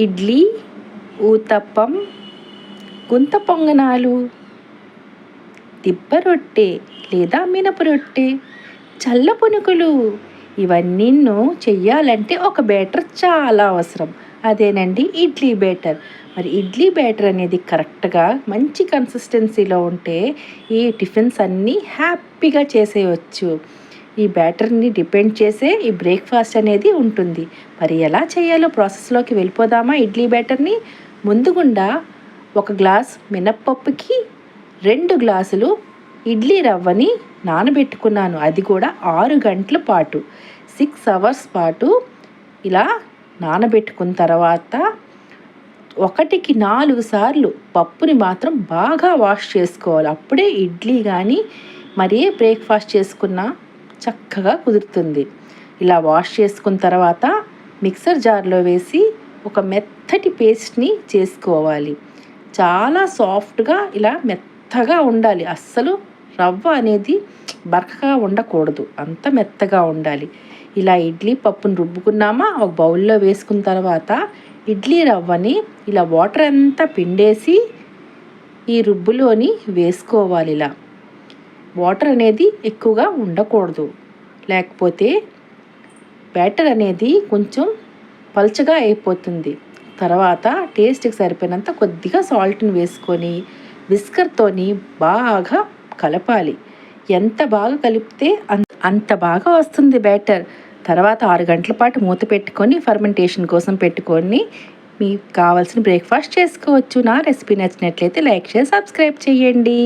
ఇడ్లీ, ఊతప్పం, గుంత పొంగనాలు, దిబ్బ రొట్టె లేదా మినప రొట్టె, చల్ల పునుకులు ఇవన్నీను చెయ్యాలంటే ఒక బ్యాటర్ చాలా అవసరం. అదేనండి ఇడ్లీ బ్యాటర్. మరి ఇడ్లీ బ్యాటర్ అనేది కరెక్ట్గా మంచి కన్సిస్టెన్సీలో ఉంటే ఈ టిఫిన్స్ అన్నీ హ్యాపీగా చేసేయచ్చు. ఈ బ్యాటర్ని డిపెండ్ చేసే ఈ బ్రేక్ఫాస్ట్ అనేది ఉంటుంది. మరి ఎలా చేయాలో ప్రాసెస్లోకి వెళ్ళిపోదామా? ఇడ్లీ బ్యాటర్ని ముందుగుండా 1 గ్లాస్ మినప్పప్పుకి 2 గ్లాసులు ఇడ్లీ రవ్వని నానబెట్టుకున్నాను. అది కూడా 6 గంటల పాటు 6 అవర్స్ పాటు ఇలా నానబెట్టుకున్న తర్వాత 1కి 4 సార్లు పప్పుని మాత్రం బాగా వాష్ చేసుకోవాలి. అప్పుడే ఇడ్లీ కానీ మరి బ్రేక్ఫాస్ట్ చేసుకున్నా చక్కగా కుదురుతుంది. ఇలా వాష్ చేసుకున్న తర్వాత మిక్సర్ జార్లో వేసి ఒక మెత్తటి పేస్ట్ని చేసుకోవాలి. చాలా సాఫ్ట్గా ఇలా మెత్తగా ఉండాలి. అస్సలు రవ్వ అనేది బరకగా ఉండకూడదు, అంత మెత్తగా ఉండాలి. ఇలా ఇడ్లీ పప్పును రుబ్బుకున్నామా ఒక బౌల్లో వేసుకున్న తర్వాత ఇడ్లీ రవ్వని ఇలా వాటర్ అంతా పిండేసి ఈ రుబ్బులోని వేసుకోవాలి. ఇలా వాటర్ అనేది ఎక్కువగా ఉండకూడదు, లేకపోతే బ్యాటర్ అనేది కొంచెం పల్చగా అయిపోతుంది. తర్వాత టేస్ట్కి సరిపోయినంత కొద్దిగా సాల్ట్ని వేసుకొని విస్కర్తోని బాగా కలపాలి. ఎంత బాగా కలిపితే అంత బాగా వస్తుంది బ్యాటర్. తర్వాత 6 గంటల పాటు మూత పెట్టుకొని ఫర్మెంటేషన్ కోసం పెట్టుకొని మీకు కావాల్సిన బ్రేక్ఫాస్ట్ చేసుకోవచ్చు. నా రెసిపీ నచ్చినట్లయితే లైక్ చేసి సబ్స్క్రైబ్ చేయండి.